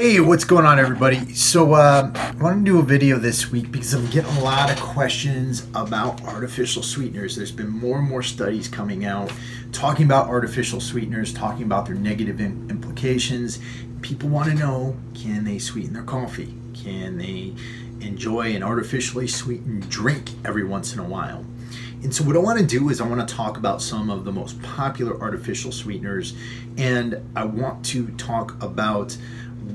Hey, what's going on, everybody? So I want to do a video this week because I'm getting a lot of questions about artificial sweeteners. There's been more and more studies coming out talking about artificial sweeteners, talking about their negative implications. People want to know, can they sweeten their coffee? Can they enjoy an artificially sweetened drink every once in a while? And so what I want to do is I want to talk about some of the most popular artificial sweeteners, and I want to talk about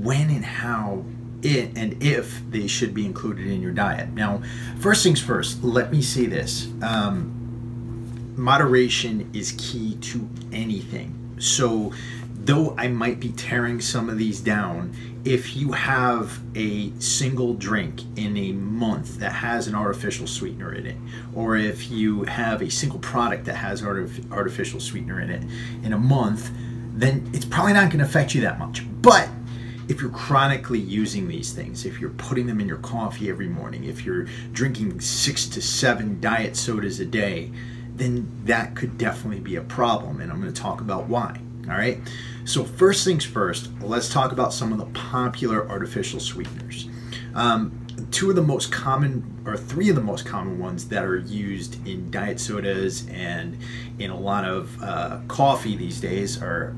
when and how it and if they should be included in your diet. Now, first things first, let me say this. Moderation is key to anything. So though I might be tearing some of these down, if you have a single drink in a month that has an artificial sweetener in it, or if you have a single product that has artificial sweetener in it in a month, then it's probably not going to affect you that much. But if you're chronically using these things, if you're putting them in your coffee every morning, if you're drinking 6 to 7 diet sodas a day, then that could definitely be a problem, and I'm going to talk about why. All right, so first things first, let's talk about some of the popular artificial sweeteners. Two of the most common, or three of the most common ones that are used in diet sodas and in a lot of coffee these days are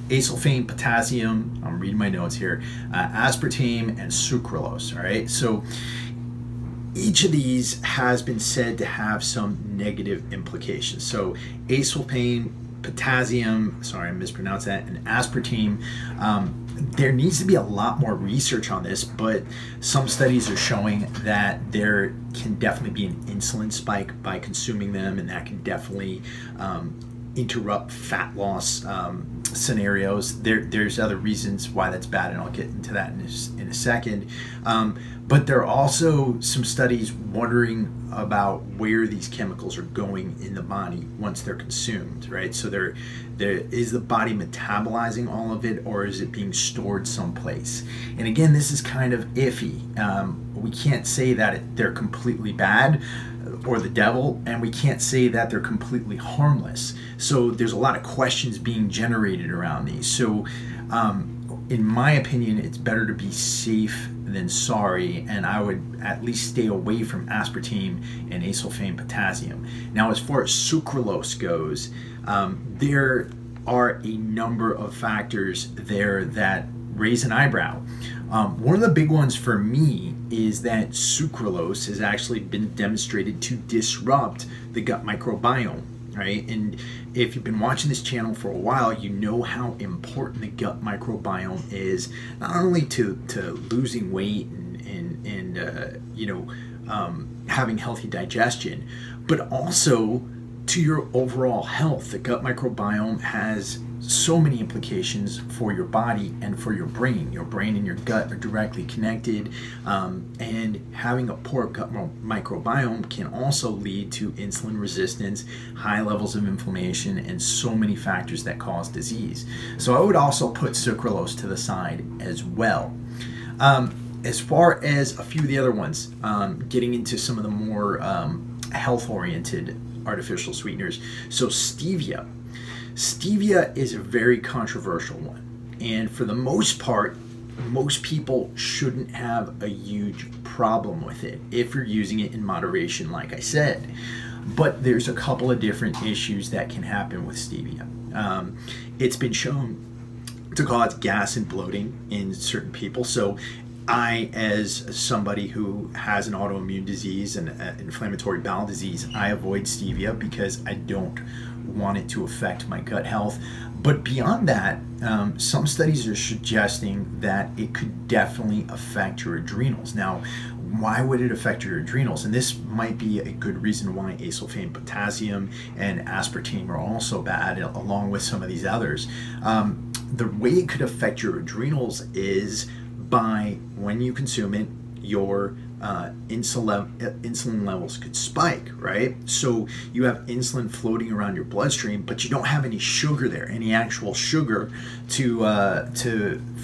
acesulfame, potassium, I'm reading my notes here, aspartame, and sucralose. All right, so each of these has been said to have some negative implications. So acesulfame, potassium, sorry I mispronounced that, and aspartame, there needs to be a lot more research on this, but some studies are showing that there can definitely be an insulin spike by consuming them, and that can definitely interrupt fat loss scenarios. There's other reasons why that's bad, and I'll get into that in a second. But there are also some studies wondering about where these chemicals are going in the body once they're consumed, right? So there is the body metabolizing all of it, or is it being stored someplace? And again, this is kind of iffy. We can't say that they're completely bad or the devil, and we can't say that they're completely harmless. So there's a lot of questions being generated around these. So in my opinion, it's better to be safe than sorry, and I would at least stay away from aspartame and acesulfame potassium. Now, as far as sucralose goes, there are a number of factors there that raise an eyebrow. One of the big ones for me is that sucralose has actually been demonstrated to disrupt the gut microbiome, right? And if you've been watching this channel for a while, you know how important the gut microbiome is, not only to losing weight and having healthy digestion, but also to your overall health. The gut microbiome has so many implications for your body and for your brain. Your brain and your gut are directly connected, and having a poor gut microbiome can also lead to insulin resistance, high levels of inflammation, and so many factors that cause disease. So I would also put sucralose to the side as well. As far as a few of the other ones, getting into some of the more health-oriented artificial sweeteners. So stevia. Stevia is a very controversial one, and for the most part, most people shouldn't have a huge problem with it if you're using it in moderation, like I said. But there's a couple of different issues that can happen with stevia. It's been shown to cause gas and bloating in certain people. So I, as somebody who has an autoimmune disease and inflammatory bowel disease, I avoid stevia because I don't want it to affect my gut health. But beyond that, some studies are suggesting that it could definitely affect your adrenals. Now, why would it affect your adrenals? And this might be a good reason why acesulfame, potassium, and aspartame are also bad, along with some of these others. The way it could affect your adrenals is by, when you consume it, your insulin levels could spike, right? So you have insulin floating around your bloodstream, but you don't have any sugar there, any actual sugar for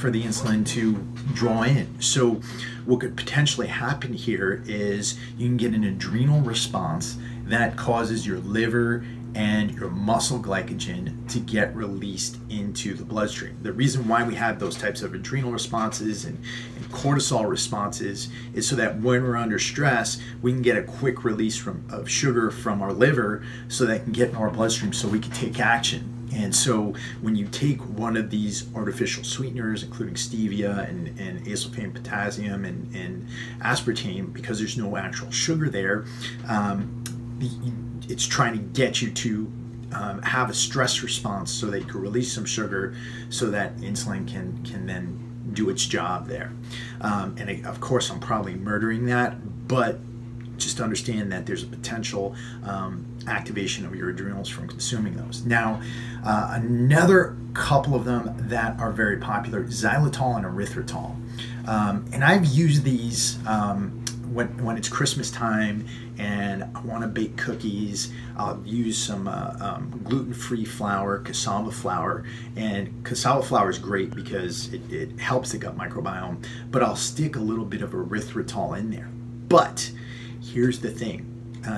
the insulin to draw in. So what could potentially happen here is you can get an adrenal response that causes your liver and your muscle glycogen to get released into the bloodstream. The reason why we have those types of adrenal responses and cortisol responses is so that when we're under stress, we can get a quick release of sugar from our liver so that it can get in our bloodstream so we can take action. And so when you take one of these artificial sweeteners, including stevia and aspartame, potassium, and aspartame, because there's no actual sugar there, it's trying to get you to have a stress response so that you can release some sugar so that insulin can then do its job there. Of course, I'm probably murdering that, but just understand that there's a potential activation of your adrenals from consuming those. Now, another couple of them that are very popular, xylitol and erythritol. And I've used these when it's Christmas time and I want to bake cookies. I'll use some gluten-free flour, cassava flour, and cassava flour is great because it helps the gut microbiome, but I'll stick a little bit of erythritol in there. But here's the thing.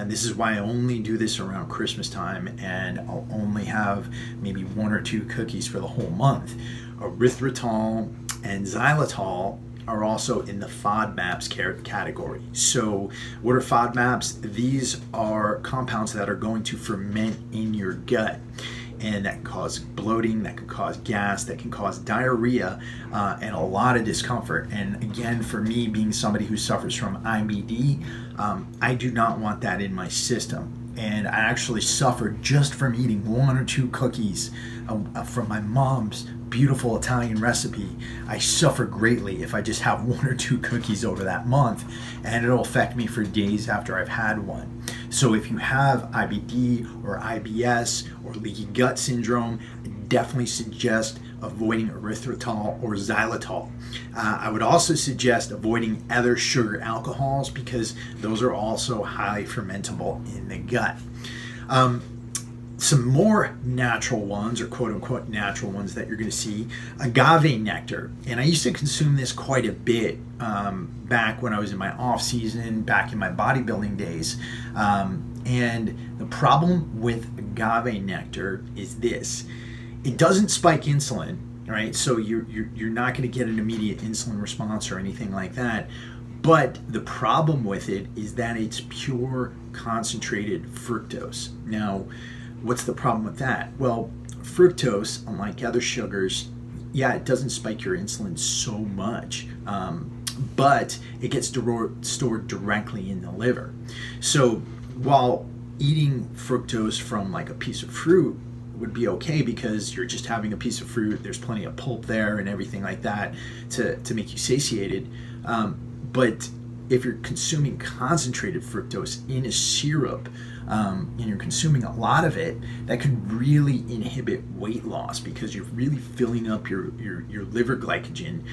This is why I only do this around Christmas time, and I'll only have maybe 1 or 2 cookies for the whole month. Erythritol and xylitol are also in the FODMAPs category. So what are FODMAPs? These are compounds that are going to ferment in your gut, and that can cause bloating, that can cause gas, that can cause diarrhea, and a lot of discomfort. And again, for me, being somebody who suffers from IBD, I do not want that in my system. And I actually suffered just from eating 1 or 2 cookies from my mom's beautiful Italian recipe. I suffer greatly if I just have 1 or 2 cookies over that month, and it'll affect me for days after I've had one. So if you have IBD or IBS or leaky gut syndrome, I definitely suggest avoiding erythritol or xylitol. I would also suggest avoiding other sugar alcohols because those are also highly fermentable in the gut. Some more natural ones, or quote-unquote natural ones, that you're going to see, agave nectar. And I used to consume this quite a bit back when I was in my off-season, back in my bodybuilding days. And the problem with agave nectar is this. It doesn't spike insulin, right? So you're not going to get an immediate insulin response or anything like that. But the problem with it is that it's pure concentrated fructose. Now, what's the problem with that? Well, fructose, unlike other sugars, yeah, it doesn't spike your insulin so much, but it gets stored directly in the liver. So while eating fructose from like a piece of fruit would be okay because you're just having a piece of fruit, there's plenty of pulp there and everything like that to make you satiated, but if you're consuming concentrated fructose in a syrup, and you're consuming a lot of it, that could really inhibit weight loss because you're really filling up your liver glycogen,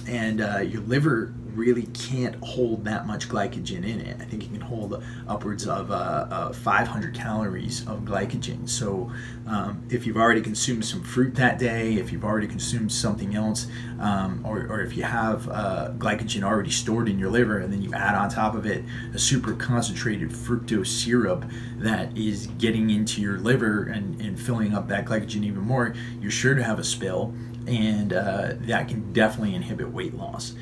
and your liver really can't hold that much glycogen in it. I think it can hold upwards of 500 calories of glycogen. So if you've already consumed some fruit that day, if you've already consumed something else, or if you have glycogen already stored in your liver and then you add on top of it a super concentrated fructose syrup that is getting into your liver and filling up that glycogen even more, you're sure to have a spill, and that can definitely inhibit weight loss.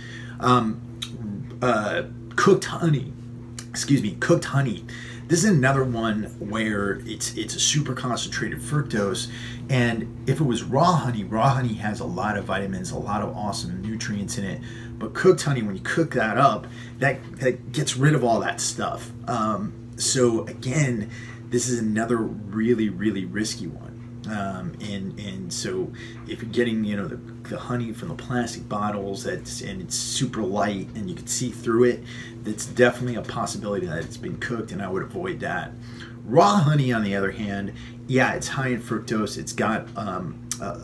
Cooked honey. This is another one where it's a super concentrated fructose, and if it was raw honey has a lot of vitamins, a lot of awesome nutrients in it. But cooked honey, when you cook that up, that gets rid of all that stuff. So again, this is another really, really risky one. And so if you're getting, the honey from the plastic bottles, and it's super light and you can see through it, that's definitely a possibility that it's been cooked, and I would avoid that. Raw honey, on the other hand, yeah, it's high in fructose. It's got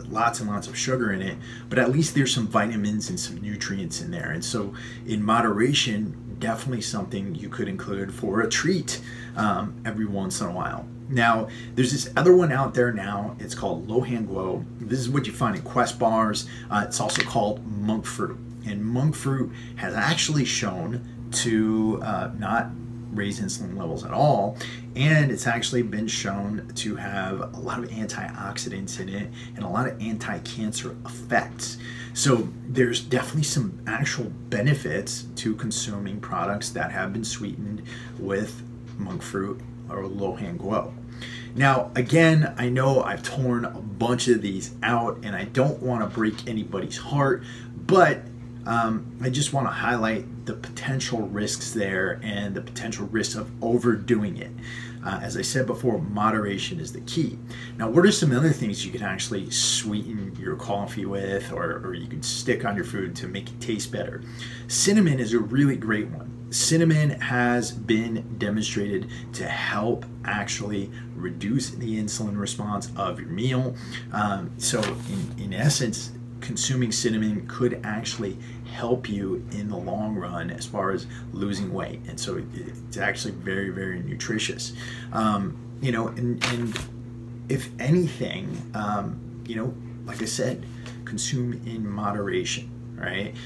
lots and lots of sugar in it, but at least there's some vitamins and some nutrients in there. And so in moderation, definitely something you could include for a treat every once in a while. Now, there's this other one out there now. It's called Lohanguo. This is what you find in Quest bars. It's also called monk fruit. And monk fruit has actually shown to not raise insulin levels at all, and it's actually been shown to have a lot of antioxidants in it and a lot of anti-cancer effects. So there's definitely some actual benefits to consuming products that have been sweetened with monk fruit or Lohan Guo. Now, again, I know I've torn a bunch of these out and I don't want to break anybody's heart, but I just want to highlight the potential risks there and the potential risks of overdoing it. As I said before, moderation is the key. Now, what are some other things you can actually sweeten your coffee with, or you can stick on your food to make it taste better? Cinnamon is a really great one. Cinnamon has been demonstrated to help actually reduce the insulin response of your meal. So in essence, consuming cinnamon could actually help you in the long run as far as losing weight. And so it's actually very, very nutritious. You know, and if anything, you know, like I said, consume in moderation, right?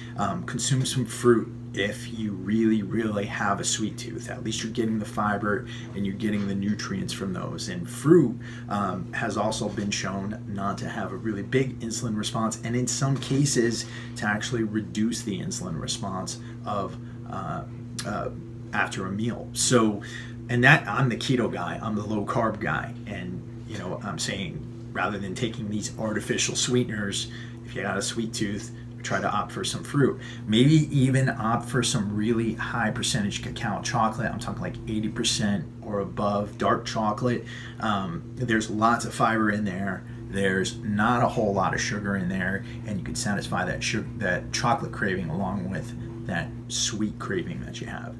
Consume some fruit if you really have a sweet tooth. At least you're getting the fiber and you're getting the nutrients from those. And fruit has also been shown not to have a really big insulin response, and in some cases to actually reduce the insulin response of after a meal. So, and that, I'm the keto guy, I'm the low carb guy, and you know, I'm saying rather than taking these artificial sweeteners, if you got a sweet tooth, try to opt for some fruit. Maybe even opt for some really high percentage cacao chocolate. I'm talking like 80% or above dark chocolate. There's lots of fiber in there. There's not a whole lot of sugar in there, and you can satisfy that chocolate craving along with that sweet craving that you have.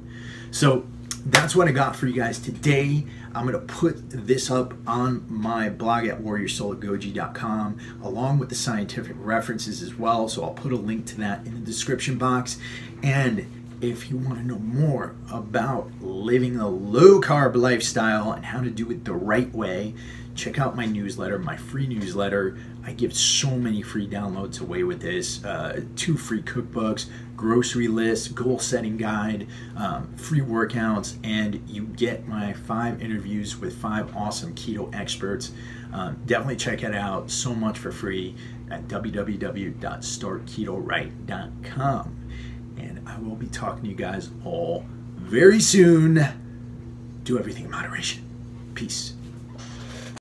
So that's what I got for you guys today. I'm going to put this up on my blog at warriorsoulagoji.com along with the scientific references as well. So I'll put a link to that in the description box. And if you want to know more about living a low carb lifestyle and how to do it the right way, check out my newsletter, my free newsletter. I give so many free downloads away with this. 2 free cookbooks, grocery list, goal setting guide, free workouts, and you get my 5 interviews with 5 awesome keto experts. Definitely check it out. So much for free at www.startketoright.com. And I will be talking to you guys all very soon. Do everything in moderation. Peace.